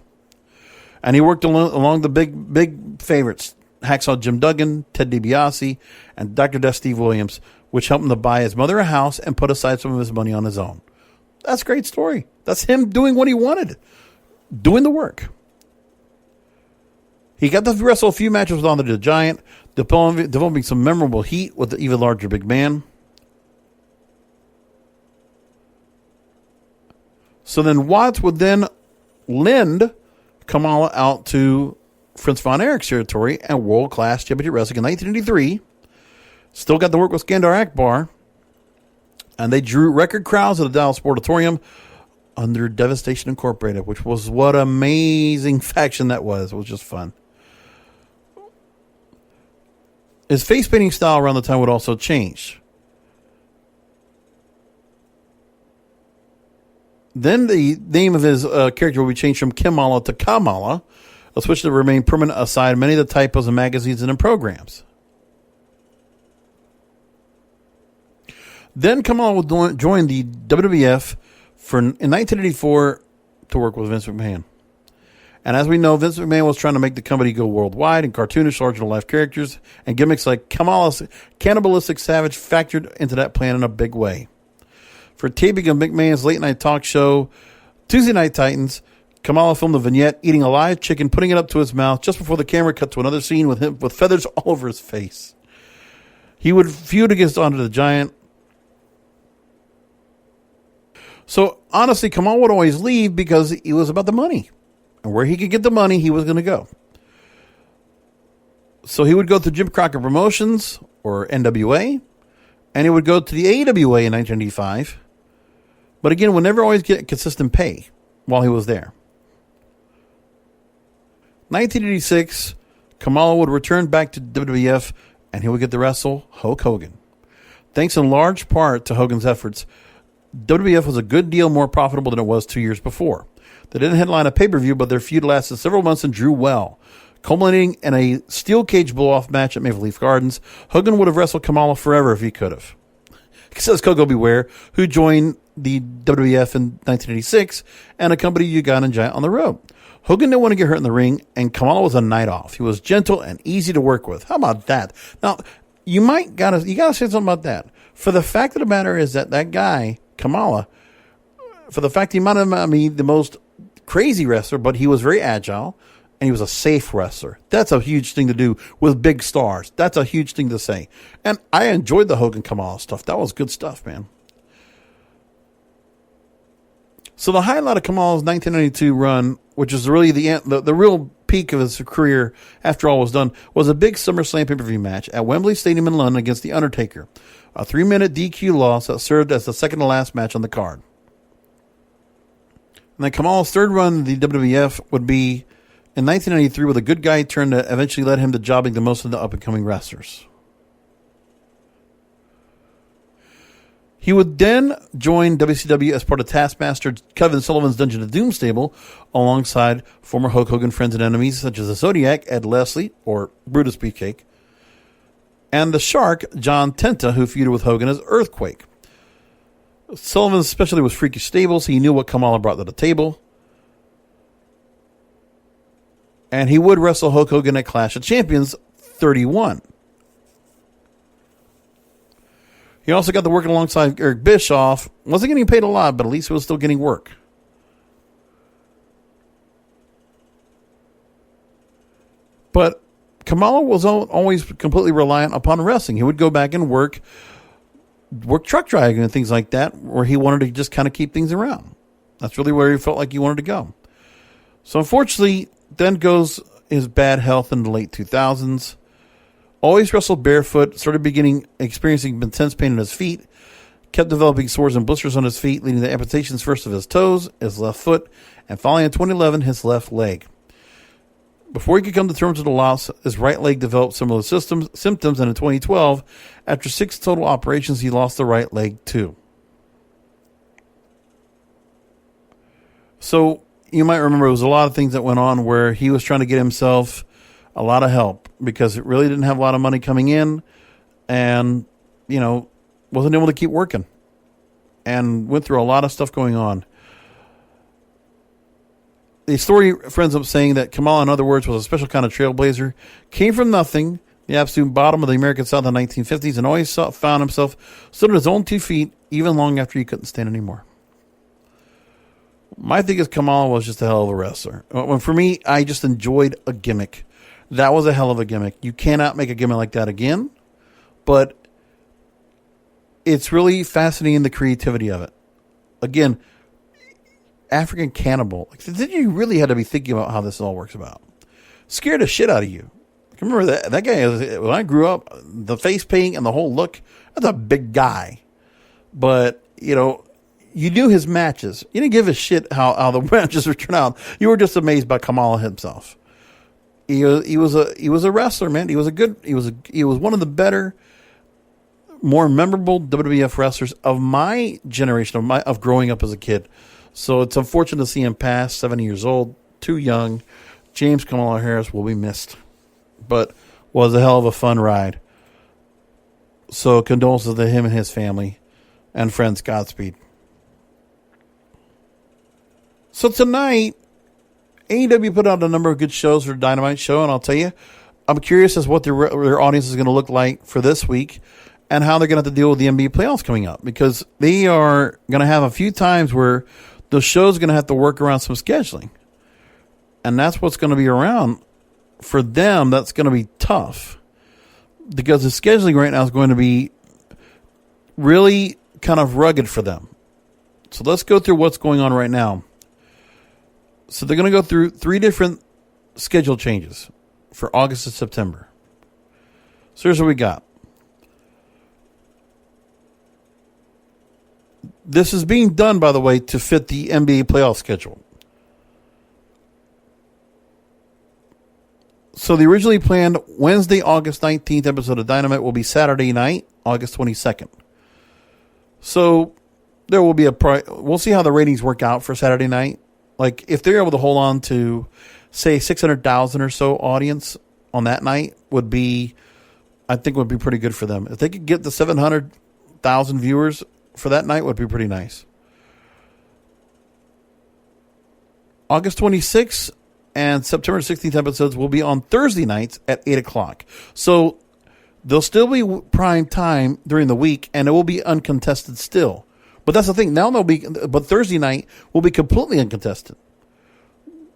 And he worked along the big favorites, Hacksaw Jim Duggan, Ted DiBiase, and Dr. Death Steve Williams, which helped him to buy his mother a house and put aside some of his money on his own. That's a great story. That's him doing what he wanted, doing the work. He got to wrestle a few matches with Andre the Giant, developing some memorable heat with the even larger big man. So then Watts would then lend Kamala out to Prince Von Erich's territory and World Class Championship Wrestling in 1983. Still got to work with Skandar Akbar. And they drew record crowds at the Dallas Sportatorium under Devastation Incorporated, which was what an amazing faction that was. It was just fun. His face painting style around the time would also change. Then the name of his character would be changed from Kamala to Kamala, a switch that remained permanent aside many of the typos in magazines and in programs. Then Kamala would join the WWF in 1984 to work with Vince McMahon. And as we know, Vince McMahon was trying to make the company go worldwide, and cartoonish, larger-than-life characters and gimmicks like Kamala's cannibalistic savage factored into that plan in a big way. For taping of McMahon's late-night talk show, Tuesday Night Titans, Kamala filmed a vignette eating a live chicken, putting it up to his mouth just before the camera cut to another scene with him with feathers all over his face. He would feud against Andre the Giant. So, honestly, Kamala would always leave because he was about the money. And where he could get the money, he was going to go. So he would go to Jim Crockett Promotions, or NWA, and he would go to the AWA in 1985. But again, would never always get consistent pay while he was there. 1986, Kamala would return back to WWF, and he would get to wrestle Hulk Hogan. Thanks in large part to Hogan's efforts, WWF was a good deal more profitable than it was 2 years before. They didn't headline a pay-per-view, but their feud lasted several months and drew well. Culminating in a steel cage blow-off match at Maple Leaf Gardens, Hogan would have wrestled Kamala forever if he could have. Says Coco Beware, who joined the WWF in 1986 and accompanied Ugandan Giant on the road. Hogan didn't want to get hurt in the ring, and Kamala was a night off. He was gentle and easy to work with. How about that? Now, you gotta say something about that. For the fact of the matter is that guy, Kamala, for the fact he might have not be the most crazy wrestler, but he was very agile, and he was a safe wrestler. That's a huge thing to do with big stars. That's a huge thing to say. And I enjoyed the Hogan Kamala stuff. That was good stuff, man. So the highlight of Kamala's 1992 run, which is really the real peak of his career after all was done, was a big SummerSlam pay-per-view match at Wembley Stadium in London against The Undertaker. A 3-minute DQ loss that served as the second-to-last match on the card. And then Kamala's third run in the WWF would be in 1993 with a good guy turn that eventually led him to jobbing to most of the up-and-coming wrestlers. He would then join WCW as part of Taskmaster Kevin Sullivan's Dungeon of Doom stable, alongside former Hulk Hogan friends and enemies such as the Zodiac, Ed Leslie, or Brutus Beefcake, and the Shark, John Tenta, who feuded with Hogan as Earthquake. Sullivan's specialty was freakish stables. He knew what Kamala brought to the table. And he would wrestle Hulk Hogan at Clash of Champions 31. He also got to work alongside Eric Bischoff. Wasn't getting paid a lot, but at least he was still getting work. But Kamala was always completely reliant upon wrestling. He would go back and work truck driving and things like that, where he wanted to just kind of keep things around. That's really where he felt like he wanted to go. So unfortunately, then goes his bad health in the late 2000s. Always wrestled barefoot, started experiencing intense pain in his feet, kept developing sores and blisters on his feet, leading to amputations first of his toes, his left foot, and finally in 2011, his left leg. Before he could come to terms with the loss, his right leg developed similar symptoms, and in 2012, after 6 total operations, he lost the right leg too. So you might remember there was a lot of things that went on where he was trying to get himself a lot of help because it really didn't have a lot of money coming in, and, wasn't able to keep working, and went through a lot of stuff going on. The story ends up saying that Kamala, in other words, was a special kind of trailblazer, came from nothing, the absolute bottom of the American South in the 1950s, and always found himself stood on his own 2 feet, even long after he couldn't stand anymore. My thing is Kamala was just a hell of a wrestler. For me, I just enjoyed a gimmick. That was a hell of a gimmick. You cannot make a gimmick like that again, but it's really fascinating, the creativity of it. Again, African cannibal. Then you really had to be thinking about how this all works about. Scared the shit out of you. I remember that guy, when I grew up, the face paint and the whole look, that's a big guy. But, you knew his matches. You didn't give a shit how the matches would turn out. You were just amazed by Kamala himself. He was a wrestler, man. He was one of the better, more memorable WWF wrestlers of my generation, of growing up as a kid. So it's unfortunate to see him pass, 70 years old, too young. James Kamala Harris will be missed, but was a hell of a fun ride. So condolences to him and his family and friends. Godspeed. So tonight, AEW put out a number of good shows for Dynamite show, and I'll tell you, I'm curious as what their audience is going to look like for this week and how they're going to have to deal with the NBA playoffs coming up, because they are going to have a few times where the show's going to have to work around some scheduling. And that's what's going to be around for them. That's going to be tough because the scheduling right now is going to be really kind of rugged for them. So let's go through what's going on right now. So they're going to go through 3 different schedule changes for August and September. So here's what we got. This is being done, by the way, to fit the NBA playoff schedule. So the originally planned Wednesday, August 19th episode of Dynamite will be Saturday night, August 22nd. So there will be we'll see how the ratings work out for Saturday night. Like, if they're able to hold on to, say, 600,000 or so audience on that night would be pretty good for them. If they could get the 700,000 viewers for that night, would be pretty nice. August 26th and September 16th episodes will be on Thursday nights at 8 o'clock. So they'll still be prime time during the week, and it will be uncontested still. But that's the thing. Now but Thursday night will be completely uncontested,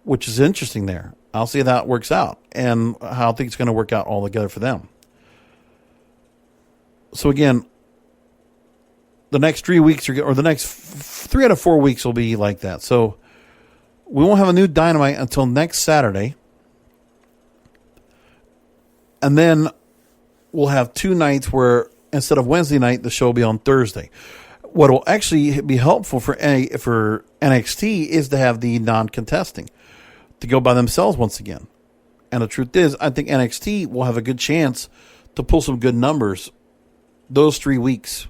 which is interesting there. I'll see how that works out and how I think it's going to work out all together for them. So again, the next 3 weeks or the next 3 out of 4 weeks will be like that. So we won't have a new Dynamite until next Saturday. And then we'll have 2 nights where instead of Wednesday night, the show will be on Thursday. What will actually be helpful for NXT is to have the non-contesting to go by themselves once again. And the truth is, I think NXT will have a good chance to pull some good numbers those 3 weeks.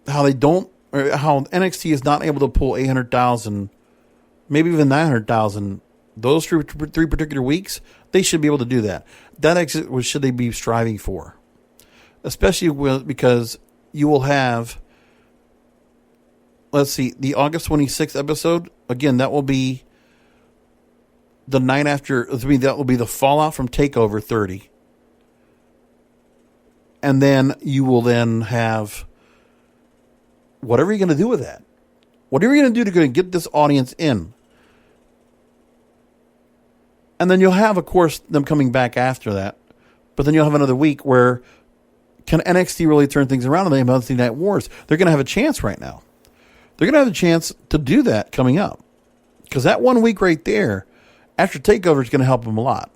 How NXT is not able to pull 800,000, maybe even 900,000, those three particular weeks, they should be able to do that. That should they be striving for, especially because you will have, let's see, the August 26th episode. Again, that will be the night after. That will be the fallout from TakeOver 30. And then you will then have whatever you're going to do with that. Whatever you're going to do to get this audience in. And then you'll have, of course, them coming back after that. But then you'll have another week where can NXT really turn things around and they have Monday Night Wars? They're going to have a chance right now. They're going to have a chance to do that coming up. Because that 1 week right there, after TakeOver, is going to help them a lot.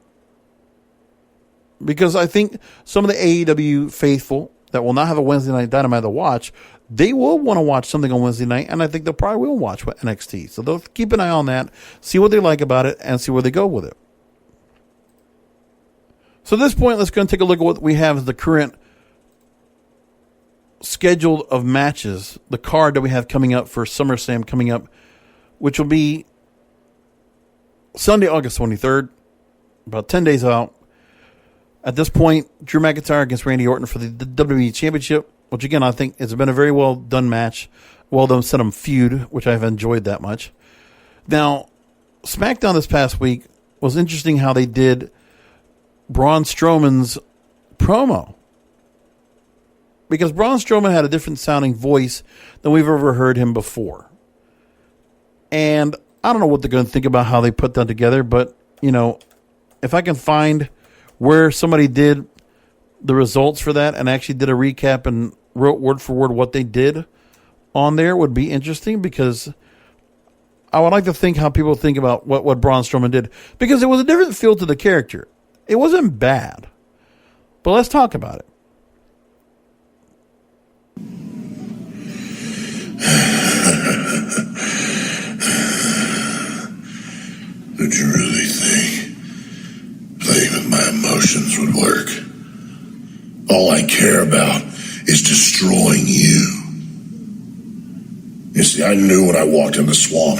Because I think some of the AEW faithful that will not have a Wednesday night Dynamite to watch, they will want to watch something on Wednesday night, and I think they probably will watch NXT. So they'll keep an eye on that, see what they like about it, and see where they go with it. So at this point, let's go and take a look at what we have as the current schedule of matches, the card that we have coming up for SummerSlam coming up, which will be Sunday, August 23rd, about 10 days out. At this point, Drew McIntyre against Randy Orton for the WWE Championship, which again, I think has been a very well done match. Well done, set 'em feud, which I've enjoyed that much. Now, SmackDown this past week was interesting how they did Braun Strowman's promo. Because Braun Strowman had a different sounding voice than we've ever heard him before. And I don't know what they're going to think about how they put that together, but, if I can find where somebody did the results for that and actually did a recap and wrote word for word what they did on there would be interesting, because I would like to think how people think about what Braun Strowman did, because it was a different feel to the character. It wasn't bad, but let's talk about it. Did you really think playing with my emotions would work? All I care about is destroying you. You see, I knew when I walked in the swamp,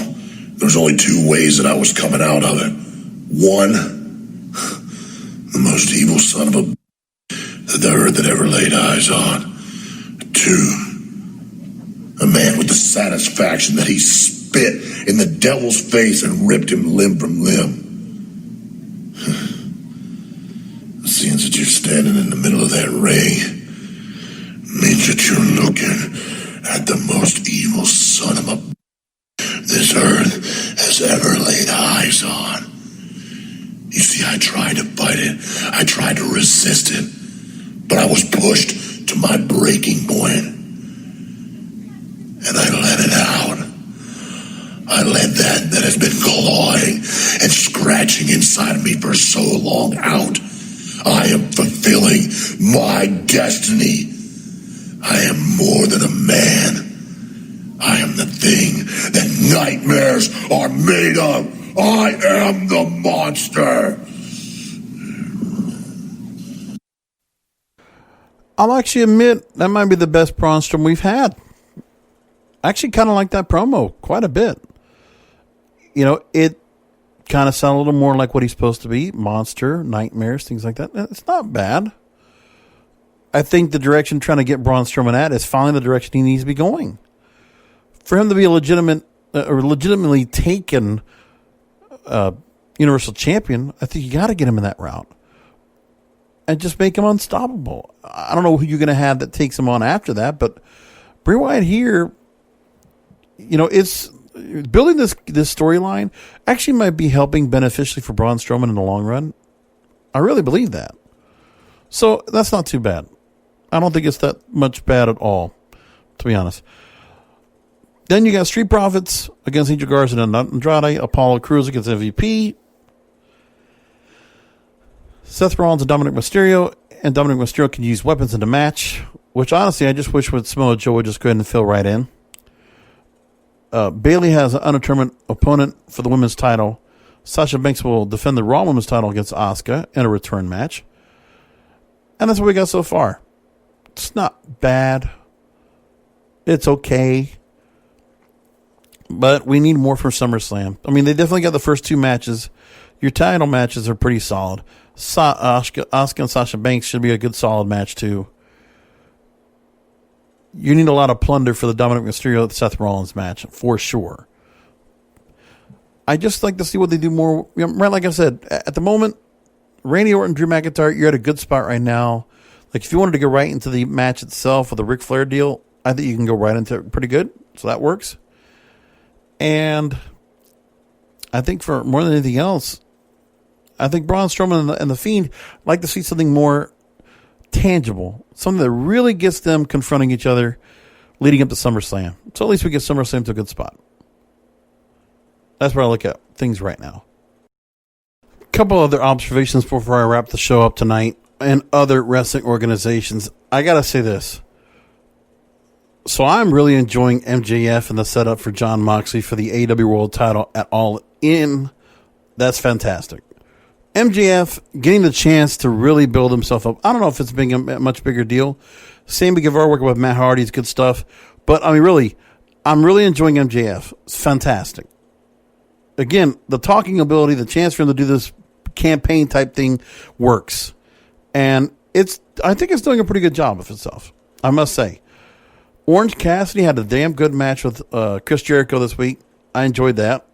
there was only two ways that I was coming out of it. One, the most evil son of a that the earth had ever laid eyes on. Two, a man with the satisfaction that he spit in the devil's face and ripped him limb from limb. Seeing that you're standing in the middle of that ring means that you're looking at the most evil son of a this earth has ever laid eyes on. You see, I tried to fight it. I tried to resist it. But I was pushed to my breaking point. And I let it out. I let that has been clawing and scratching inside of me for so long out. I am fulfilling my destiny. I am more than a man. I am the thing that nightmares are made of. I am the monster. I'll actually admit that might be the best Braun Strowman we've had. I actually kind of like that promo quite a bit. It kind of sounded a little more like what he's supposed to be. Monster, nightmares, things like that. It's not bad. I think the direction trying to get Braun Strowman at is finally the direction he needs to be going. For him to be a legitimately taken Universal Champion, I think you got to get him in that route. And just make him unstoppable. I don't know who you're going to have that takes him on after that, but Bray Wyatt here, it's building this storyline actually might be helping beneficially for Braun Strowman in the long run. I really believe that. So that's not too bad. I don't think it's that much bad at all, to be honest. Then you got Street Profits against Angel Garza and Andrade, Apollo Crews against MVP, Seth Rollins and Dominik Mysterio, and Dominik Mysterio can use weapons in the match, which honestly I just wish with Samoa Joe would just go ahead and fill right in. Bayley has an undetermined opponent for the women's title. Sasha Banks will defend the Raw women's title against Asuka in a return match. And that's what we got so far. It's not bad. It's okay. But we need more for SummerSlam. I mean, they definitely got the first two matches. Your title matches are pretty solid. Asuka and Sasha Banks should be a good solid match too. You need a lot of plunder for the Dominik Mysterio Seth Rollins match for sure. I just like to see what they do more. Right, like I said, at the moment, Randy Orton, Drew McIntyre, you're at a good spot right now. Like if you wanted to go right into the match itself with the Ric Flair deal, I think you can go right into it pretty good. So that works. And I think for more than anything else, I think Braun Strowman and the Fiend like to see something more tangible, something that really gets them confronting each other leading up to SummerSlam. So at least we get SummerSlam to a good spot. That's where I look at things right now. A couple other observations before I wrap the show up tonight and other wrestling organizations. I got to say this. So I'm really enjoying MJF and the setup for Jon Moxley for the AEW World title at All In. That's fantastic. MJF getting the chance to really build himself up. I don't know if it's being a much bigger deal. Sammy Guevara working with Matt Hardy's good stuff. But I mean, really, I'm really enjoying MJF. It's fantastic. Again, the talking ability, the chance for him to do this campaign type thing works. And I think it's doing a pretty good job of itself, I must say. Orange Cassidy had a damn good match with Chris Jericho this week. I enjoyed that.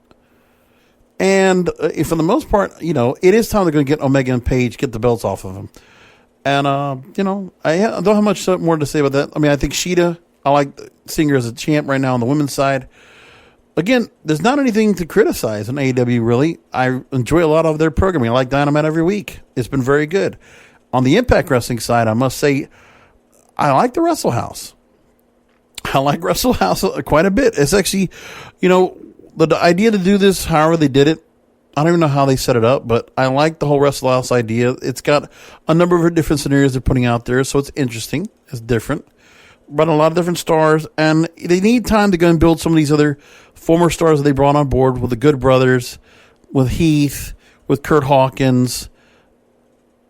And for the most part, it is time they're going to get Omega and Page, get the belts off of them. And, I don't have much more to say about that. I mean, I think Sheeta, I like seeing her as a champ right now on the women's side. Again, there's not anything to criticize in AEW, really. I enjoy a lot of their programming. I like Dynamite every week. It's been very good. On the Impact Wrestling side, I must say, I like the Wrestle House. I like Wrestle House quite a bit. It's actually, the idea to do this, however they did it, I don't even know how they set it up, but I like the whole Wrestle House idea. It's got a number of different scenarios they're putting out there, so it's interesting. It's different. Brought a lot of different stars, and they need time to go and build some of these other former stars that they brought on board with the Good Brothers, with Heath, with Kurt Hawkins,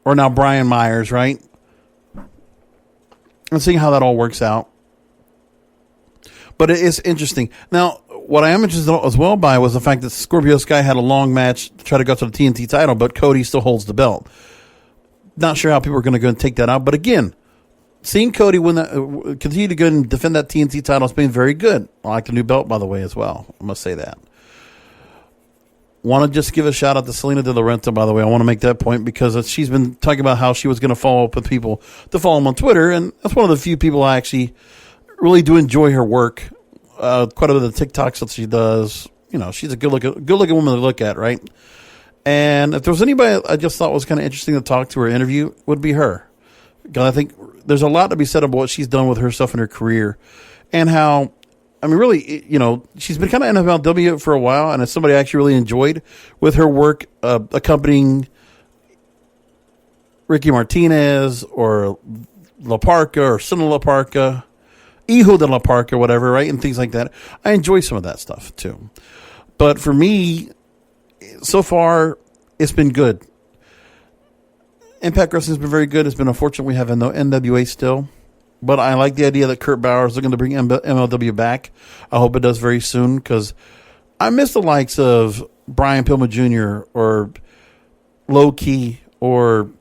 or now Brian Myers, right? And seeing how that all works out. But it is interesting. Now, what I am interested as well by was the fact that Scorpio Sky had a long match to try to go to the TNT title, but Cody still holds the belt. Not sure how people are going to go and take that out. But again, seeing Cody win that, continue to go and defend that TNT title has been very good. I like the new belt, by the way, as well. I must say that. Want to just give a shout out to Selena De La Renta, by the way. I want to make that point because she's been talking about how she was going to follow up with people to follow them on Twitter, and that's one of the few people I actually really do enjoy her work. Quite a bit of the TikToks that she does. She's a good looking woman to look at, right? And if there was anybody I just thought was kind of interesting to talk to or interview, would be her. Because I think there's a lot to be said about what she's done with herself in her career, and how, I mean, really, she's been kind of NFLW for a while, and it's somebody I actually really enjoyed with her work accompanying Ricky Martinez or La Parca or Cena La Parca, Hijo de La Parca, whatever, right? And things like that. I enjoy some of that stuff too. But for me, so far, it's been good. Impact Wrestling has been very good. It's been unfortunate we have no NWA still. But I like the idea that Kurt Bauer is looking to bring MLW back. I hope it does very soon, because I miss the likes of Brian Pillman Jr. or Low Key or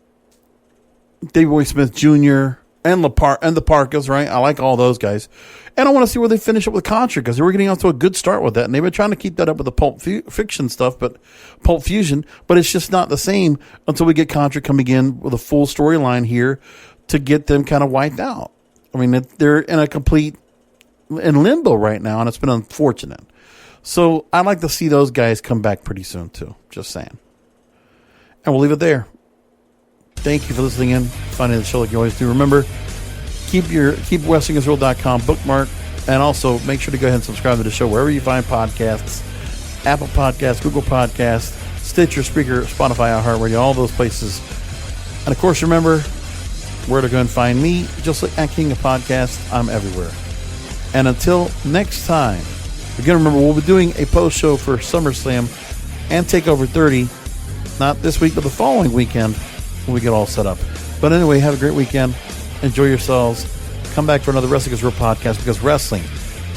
Davey Boy Smith Jr. and the Parkas, right? I like all those guys. And I want to see where they finish up with Contra, because they were getting off to a good start with that. And they've been trying to keep that up with the Pulp Fiction stuff, but Pulp Fusion. But it's just not the same until we get Contra coming in with a full storyline here to get them kind of wiped out. I mean, they're in limbo right now, and it's been unfortunate. So I'd like to see those guys come back pretty soon, too. Just saying. And we'll leave it there. Thank you for listening in, finding the show like you always do. Remember, keep WrestlingIsReal.com bookmark, and also make sure to go ahead and subscribe to the show wherever you find podcasts. Apple Podcasts, Google Podcasts, Stitcher, Spreaker, Spotify, iHeartRadio, all those places. And, of course, remember where to go and find me. Just like at King of Podcasts, I'm everywhere. And until next time, again, remember, we'll be doing a post-show for SummerSlam and TakeOver 30. Not this week, but the following weekend when we get all set up. But anyway, have a great weekend. Enjoy yourselves. Come back for another Wrestling is Real podcast, because wrestling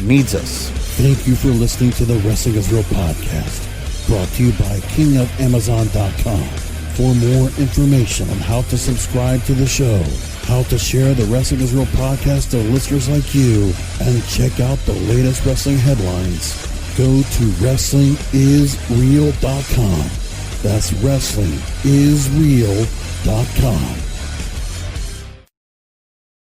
needs us. Thank you for listening to the Wrestling is Real podcast, brought to you by KingofAmazon.com. For more information on how to subscribe to the show, how to share the Wrestling is Real podcast to listeners like you, and check out the latest wrestling headlines, go to WrestlingIsReal.com. That's WrestlingIsReal.com.